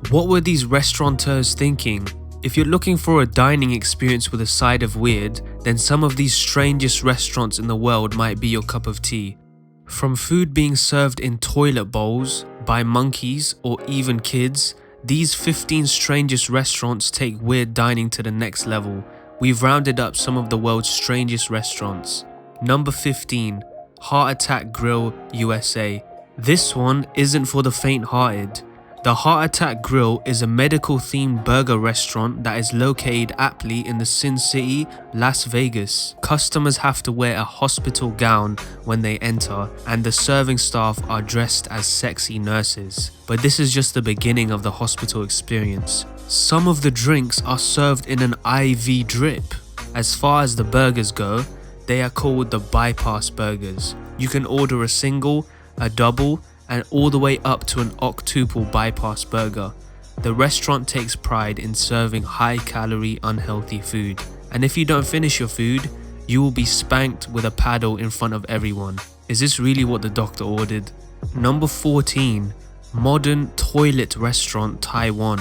What were these restaurateurs thinking? If you're looking for a dining experience with a side of weird, then some of these strangest restaurants in the world might be your cup of tea. From food being served in toilet bowls, by monkeys, or even kids, these 15 strangest restaurants take weird dining to the next level. We've rounded up some of the world's strangest restaurants. Number 15. Heart Attack Grill, USA. This one isn't for the faint-hearted. The Heart Attack Grill is a medical-themed burger restaurant that is located aptly in the Sin City, Las Vegas. Customers have to wear a hospital gown when they enter, and the serving staff are dressed as sexy nurses. But this is just the beginning of the hospital experience. Some of the drinks are served in an IV drip. As far as the burgers go, they are called the bypass burgers. You can order a single, a double, and all the way up to an octuple bypass burger. The restaurant takes pride in serving high-calorie, unhealthy food. And if you don't finish your food, you will be spanked with a paddle in front of everyone. Is this really what the doctor ordered? Number 14. Modern Toilet Restaurant, Taiwan.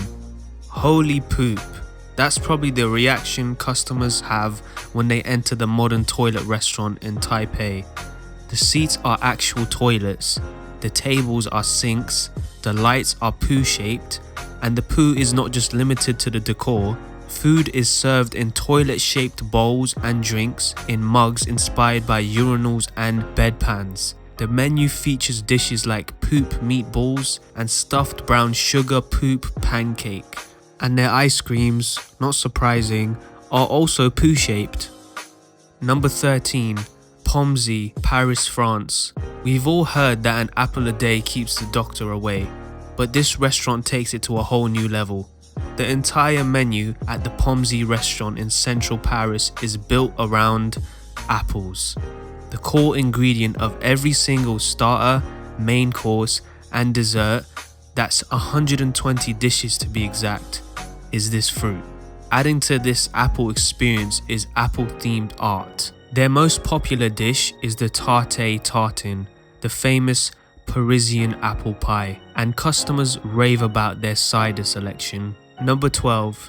Holy poop. That's probably the reaction customers have when they enter the modern toilet restaurant in Taipei. The seats are actual toilets. The tables are sinks, the lights are poo-shaped, and the poo is not just limited to the decor. Food is served in toilet-shaped bowls and drinks in mugs inspired by urinals and bedpans. The menu features dishes like poop meatballs and stuffed brown sugar poop pancake. And their ice creams, not surprising, are also poo-shaped. Number 13. Pomze, Paris, France. We've all heard that an apple a day keeps the doctor away, but this restaurant takes it to a whole new level. The entire menu at the Pomze restaurant in central Paris is built around apples. The core ingredient of every single starter, main course, and dessert, that's 120 dishes to be exact, is this fruit. Adding to this apple experience is apple-themed art. Their most popular dish is the tarte tartine, the famous Parisian apple pie, and customers rave about their cider selection. Number 12.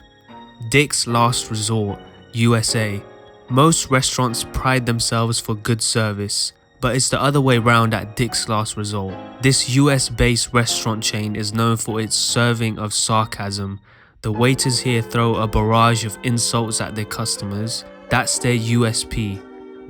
Dick's Last Resort, USA. Most restaurants pride themselves for good service, but it's the other way round at Dick's Last Resort. This US-based restaurant chain is known for its serving of sarcasm. The waiters here throw a barrage of insults at their customers. That's their USP.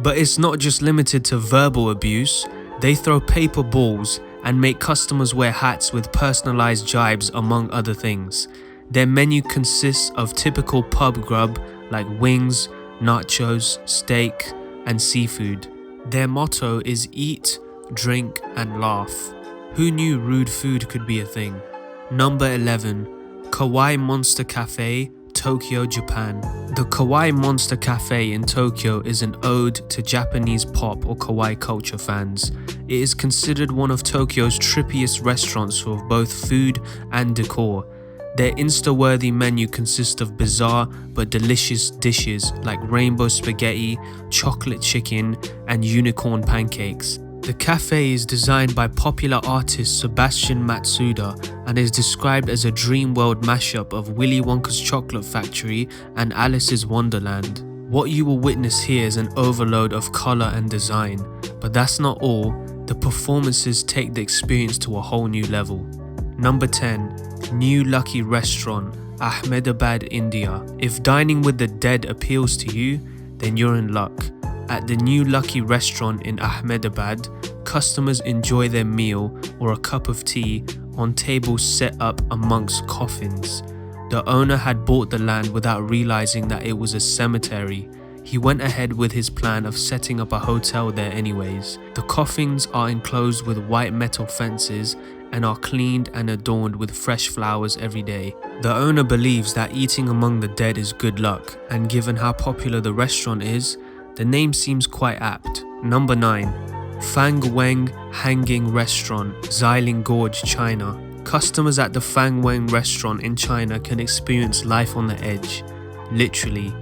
But it's not just limited to verbal abuse. They throw paper balls and make customers wear hats with personalized jibes, among other things. Their menu consists of typical pub grub like wings, nachos, steak, and seafood. Their motto is eat, drink, and laugh. Who knew rude food could be a thing? Number 11. KAWAII Monster Cafe, Tokyo, Japan. The KAWAII Monster Cafe in Tokyo is an ode to Japanese pop or kawaii culture fans. It is considered one of Tokyo's trippiest restaurants for both food and decor. Their Insta-worthy menu consists of bizarre but delicious dishes like rainbow spaghetti, chocolate chicken, and unicorn pancakes. The cafe is designed by popular artist Sebastian Matsuda and is described as a dream world mashup of Willy Wonka's Chocolate Factory and Alice's Wonderland. What you will witness here is an overload of color and design, but that's not all. The performances take the experience to a whole new level. Number 10. New Lucky Restaurant, Ahmedabad, India. If dining with the dead appeals to you, then you're in luck. At the New Lucky Restaurant in Ahmedabad, customers enjoy their meal or a cup of tea on tables set up amongst coffins. The owner had bought the land without realizing that it was a cemetery. He went ahead with his plan of setting up a hotel there anyways. The coffins are enclosed with white metal fences and are cleaned and adorned with fresh flowers every day. The owner believes that eating among the dead is good luck, and given how popular the restaurant is, the name seems quite apt. Number 9. FANGWENG Hanging Restaurant, Xiling Gorge, China. Customers at the FANGWENG restaurant in China can experience life on the edge. Literally.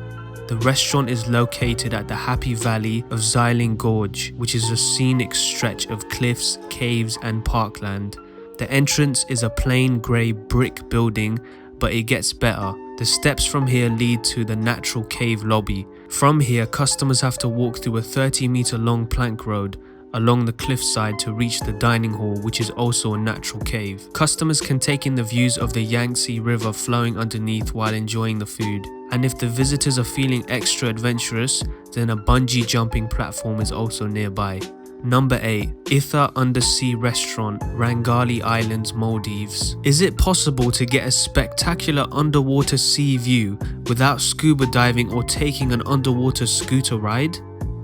The restaurant is located at the Happy Valley of Xiling Gorge, which is a scenic stretch of cliffs, caves, and parkland. The entrance is a plain grey brick building, but it gets better. The steps from here lead to the natural cave lobby. From here, customers have to walk through a 30-meter long plank road along the cliffside to reach the dining hall, which is also a natural cave. Customers can take in the views of the Yangtze River flowing underneath while enjoying the food. And if the visitors are feeling extra adventurous, then a bungee jumping platform is also nearby. Number 8. ITHAA Undersea Restaurant, Rangali Islands, Maldives. Is it possible to get a spectacular underwater sea view without scuba diving or taking an underwater scooter ride?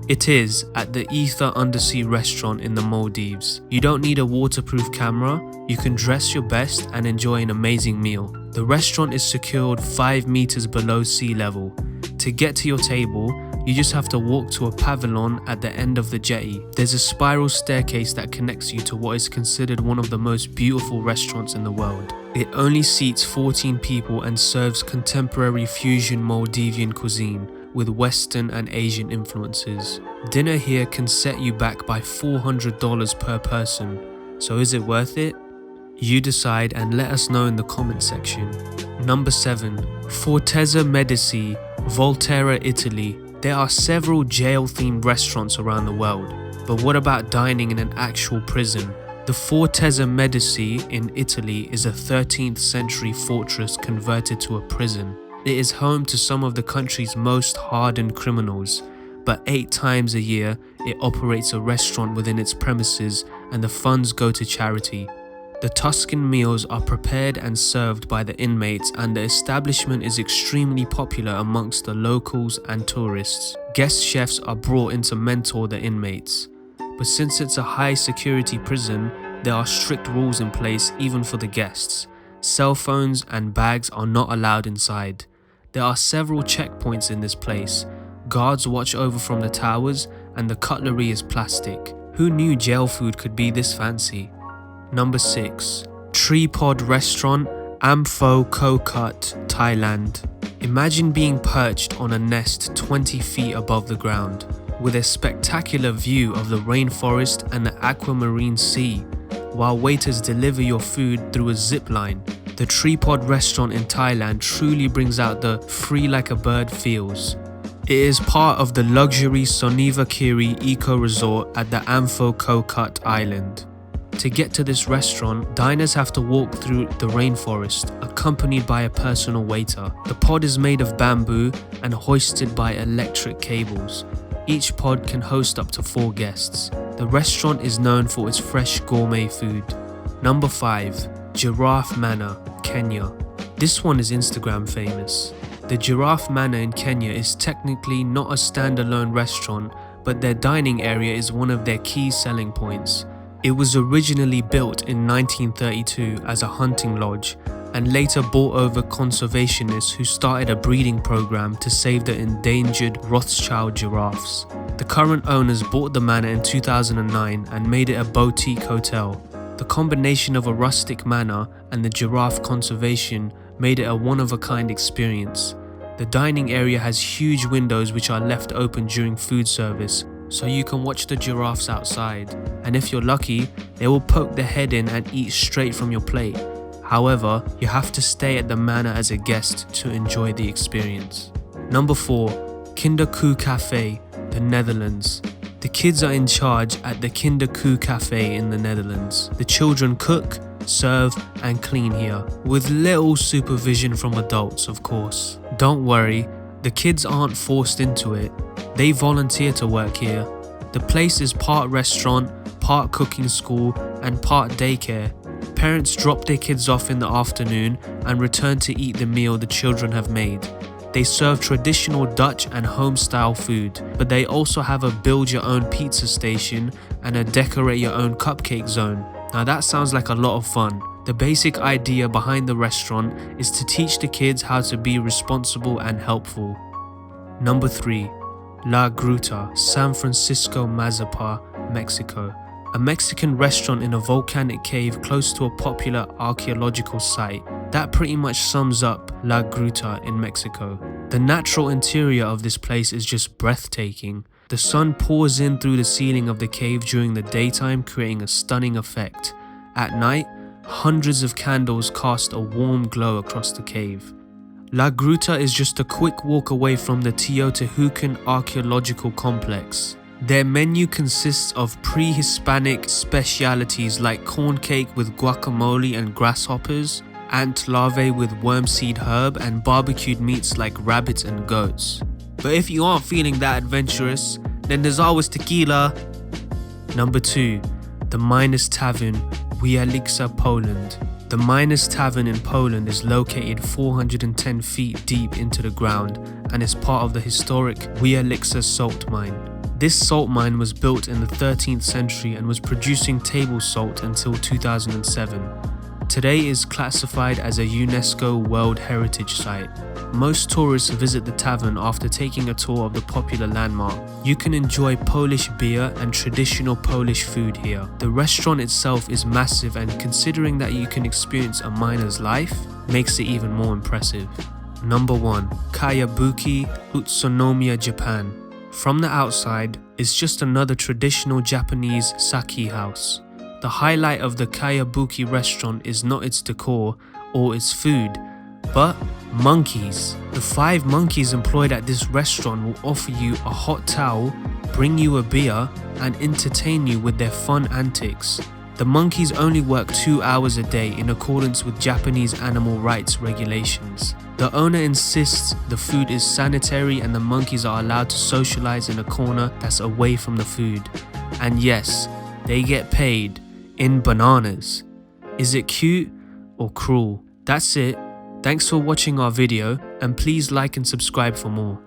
It is at the ITHAA Undersea Restaurant in the Maldives. You don't need a waterproof camera, you can dress your best and enjoy an amazing meal. The restaurant is secured 5 meters below sea level. To get to your table, you just have to walk to a pavilion at the end of the jetty. There's a spiral staircase that connects you to what is considered one of the most beautiful restaurants in the world. It only seats 14 people and serves contemporary fusion Maldivian cuisine with Western and Asian influences. Dinner here can set you back by $400 per person. So is it worth it? You decide and let us know in the comment section. Number 7. Fortezza Medicea, Volterra, Italy. There are several jail-themed restaurants around the world, but what about dining in an actual prison? The Fortezza Medicea in Italy is a 13th century fortress converted to a prison. It is home to some of the country's most hardened criminals, but 8 times a year it operates a restaurant within its premises and the funds go to charity. The Tuscan meals are prepared and served by the inmates, and the establishment is extremely popular amongst the locals and tourists. Guest chefs are brought in to mentor the inmates. But since it's a high security prison, there are strict rules in place even for the guests. Cell phones and bags are not allowed inside. There are several checkpoints in this place. Guards watch over from the towers and the cutlery is plastic. Who knew jail food could be this fancy? Number 6. TREEPOD Restaurant, Ampho Kokut, Thailand. Imagine being perched on a nest 20 feet above the ground, with a spectacular view of the rainforest and the aquamarine sea, while waiters deliver your food through a zip line. The TREEPOD Restaurant in Thailand truly brings out the free like a bird feels. It is part of the luxury Sonivakiri Eco Resort at the Ampho Kokut Island. To get to this restaurant, diners have to walk through the rainforest, accompanied by a personal waiter. The pod is made of bamboo and hoisted by electric cables. Each pod can host up to 4 guests. The restaurant is known for its fresh gourmet food. Number 5. Giraffe Manor, Kenya. This one is Instagram famous. The Giraffe Manor in Kenya is technically not a standalone restaurant, but their dining area is one of their key selling points. It was originally built in 1932 as a hunting lodge and later bought over conservationists who started a breeding program to save the endangered Rothschild giraffes. The current owners bought the manor in 2009 and made it a boutique hotel. The combination of a rustic manor and the giraffe conservation made it a one-of-a-kind experience. The dining area has huge windows which are left open during food service, so you can watch the giraffes outside, and if you're lucky, they will poke their head in and eat straight from your plate. However, you have to stay at the manor as a guest to enjoy the experience. Number 4. Kinderkoe Cafe, the Netherlands. The kids are in charge at the Kinderkoe Cafe in the Netherlands. The children cook, serve and clean here, with little supervision from adults, of course. Don't worry, the kids aren't forced into it. They volunteer to work here. The place is part restaurant, part cooking school and part daycare. Parents drop their kids off in the afternoon and return to eat the meal the children have made. They serve traditional Dutch and home-style food, but they also have a build-your-own pizza station and a decorate-your-own cupcake zone. Now that sounds like a lot of fun. The basic idea behind the restaurant is to teach the kids how to be responsible and helpful. Number 3. La Gruta, San Francisco, Mazapa, Mexico. A Mexican restaurant in a volcanic cave close to a popular archaeological site. That pretty much sums up La Gruta in Mexico. The natural interior of this place is just breathtaking. The sun pours in through the ceiling of the cave during the daytime, creating a stunning effect. At night, Hundreds of candles cast a warm glow across the cave. La Gruta is just a quick walk away from the Teotihuacan archaeological complex. Their menu consists of pre-Hispanic specialities like corn cake with guacamole and grasshoppers, ant larvae with wormseed herb, and barbecued meats like rabbits and goats. But if you aren't feeling that adventurous, then there's always tequila. Number 2. The Minders Tavern, Wieliczka, Poland. The Minders Tavern in Poland is located 410 feet deep into the ground and is part of the historic Wieliczka salt mine. This salt mine was built in the 13th century and was producing table salt until 2007. Today is classified as a UNESCO World Heritage Site. Most tourists visit the tavern after taking a tour of the popular landmark. You can enjoy Polish beer and traditional Polish food here. The restaurant itself is massive, and considering that you can experience a miner's life, makes it even more impressive. Number 1. KAYABUKI, Utsunomiya, Japan. From the outside, it's just another traditional Japanese sake house. The highlight of the KAYABUKI restaurant is not its decor or its food, but monkeys. The 5 monkeys employed at this restaurant will offer you a hot towel, bring you a beer, and entertain you with their fun antics. The monkeys only work 2 hours a day in accordance with Japanese animal rights regulations. The owner insists the food is sanitary and the monkeys are allowed to socialize in a corner that's away from the food. And yes, they get paid in bananas. Is it cute or cruel? That's it. Thanks for watching our video, and please like and subscribe for more.